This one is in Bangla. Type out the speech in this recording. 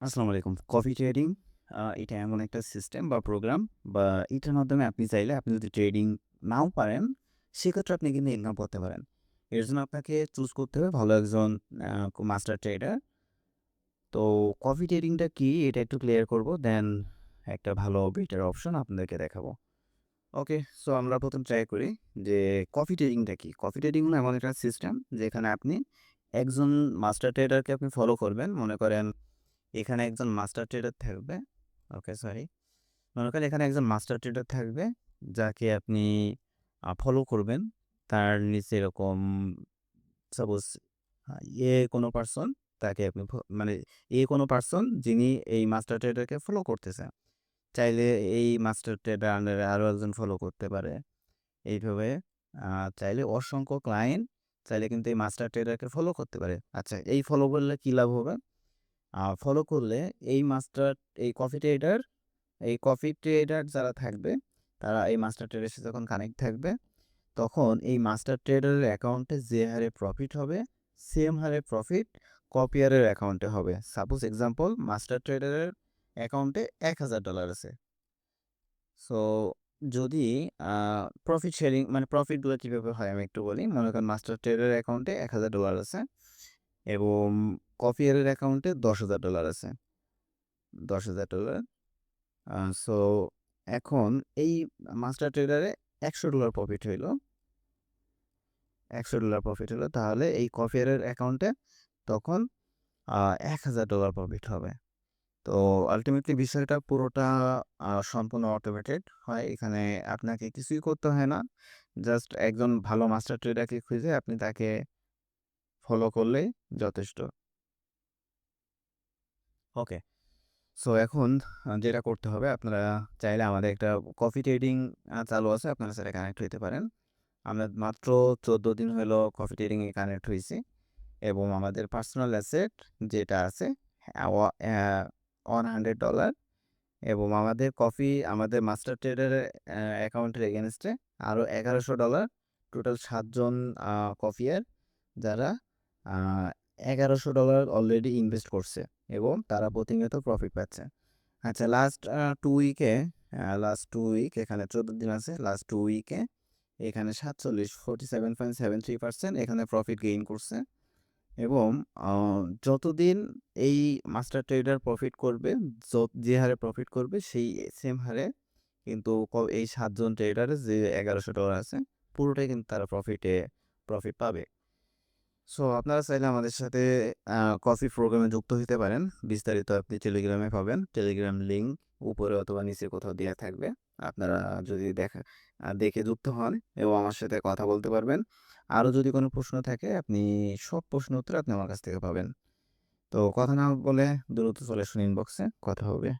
আসসালামু আলাইকুম। কফি ট্রেডিং এটা এমন একটা সিস্টেম বা প্রোগ্রাম বা এটার মাধ্যমে আপনি চাইলে আপনি যদি ট্রেডিং নাও পারেন, সেক্ষেত্রে আপনি কিন্তু ইনকাম করতে পারেন। এর জন্য আপনাকে চুজ করতে হবে ভালো একজন মাস্টার ট্রেডার। তো কফি ট্রেডিংটা কি এটা একটু ক্লিয়ার করব। দেন একটা ভালো বেটার অপশন আপনাদেরকে দেখাবো। ওকে, সো আমরা ১ম ট্রাই করি যে কফি ট্রেডিংটা কি? কফি ট্রেডিং হলো এমন একটা সিস্টেম যেখানে আপনি একজন মাস্টার ট্রেডারকে আপনি ফলো করবেন। মনে করেন এখানে একজন মাস্টার ট্রেডার থাকবে। ওকে, সরি। মনে করেন এখানে একজন মাস্টার ট্রেডার থাকবে, যাকে আপনি ফলো করবেন। তার নিচে এরকম সাপোজ আ এ কোনো পারসন, তাকে আপনি মানে কোনো পারসন যিনি এই মাস্টার ট্রেডারকে ফলো করতেছে। চাইলে এই মাস্টার ট্রেডার আন্ডারে আরো একজন ফলো করতে পারে। এইভাবে আ চাইলে অসংখ্য ক্লায়েন্ট চাইলে কিন্তু এই মাস্টার ট্রেডারকে ফলো করতে পারে। আচ্ছা, এই ফলো করলে কি লাভ হবে? ফলো করলে এই মাস্টার এই কফি ট্রেডার যারা থাকবে, তারা এই মাস্টার ট্রেডারের সাথে যখন কানেক্ট থাকবে, তখন এই মাস্টার ট্রেডারের অ্যাকাউন্টে যে হারে প্রফিট হবে, সেম হারে প্রফিট কপিয়ারের অ্যাকাউন্টে হবে। সাপোজ এক্সাম্পল মাস্টার ট্রেডারের অ্যাকাউন্টে $১,০০০ আছে। সো যদি প্রফিট শেয়ারিং মানে প্রফিটগুলো কীভাবে হয় আমি একটু বলি। মনে করেন মাস্টার ট্রেডারের অ্যাকাউন্টে $১,০০০ আছে এবং কপিয়ারের অ্যাকাউন্টে $১০,০০০ আছে। $১০,০০০ সো এখন এই মাস্টার ট্রেডারে $১০০ প্রফিট হইল। $১০০ প্রফিট হলো, তাহলে এই কফিয়ারের অ্যাকাউন্টে তখন $১,০০০ প্রফিট হবে। তো আল্টিমেটলি বিষয়টা পুরোটা সম্পূর্ণ অটোমেটেড হয়। এখানে আপনাকে কিছুই করতে হয় না। জাস্ট একজন ভালো মাস্টার ট্রেডারকে খুঁজে আপনি তাকে ফলো করলেই যথেষ্ট। ওকে। সো এখন যেটা করতে হবে, আপনারা চাইলে আমাদের একটা কফি ট্রেডিং চালু আছে, আপনারা সেটা কানেক্ট হইতে পারেন। আমরা মাত্র ১৪ দিন হলো কফি ট্রেডিং এ কানেক্ট হইছি এবং আমাদের পার্সোনাল অ্যাসেট যেটা আছে $100 এবং আমাদের মাস্টার ট্রেডারের অ্যাকাউন্টের এগেইনস্টে আরও $১,১০০। টোটাল ৭ জন কফিয়ার যারা আ $১,১০০ অলরেডি ইনভেস্ট করছে এবং তারা প্রতিনিয়ত প্রফিট পাচ্ছে। আচ্ছা, লাস্ট 2 উইক এখানে ১৪ দিন আছে। লাস্ট 2 উইকে এখানে 47.73% এখানে প্রফিট গেইন করছে এবং আ যতদিন এই মাস্টার ট্রেডার প্রফিট করবে, যে হারে প্রফিট করবে সেই সেম হারে কিন্তু এই ৭ জন ট্রেডারের যে $১,১০০ আছে, পুরোটাই কিন্তু তারা প্রফিট পাবে। সো আপনারা চাইলে আমাদের সাথে আ কফি প্রোগ্রামে যুক্ত হইতে পারেন। বিস্তারিত আপনি টেলিগ্রামে পাবেন। টেলিগ্রাম লিঙ্ক উপরে অথবা নিচে কোথাও দেয়া থাকবে। আপনারা যদি দেখে যুক্ত হন এবং আমার সাথে কথা বলতে পারবেন। আরও যদি কোনো প্রশ্ন থাকে সব প্রশ্নের উত্তর আপনি আমার কাছ থেকে পাবেন। তো কথা না বলে দ্রুত চলে আসুন ইনবক্সে, কথা হবে।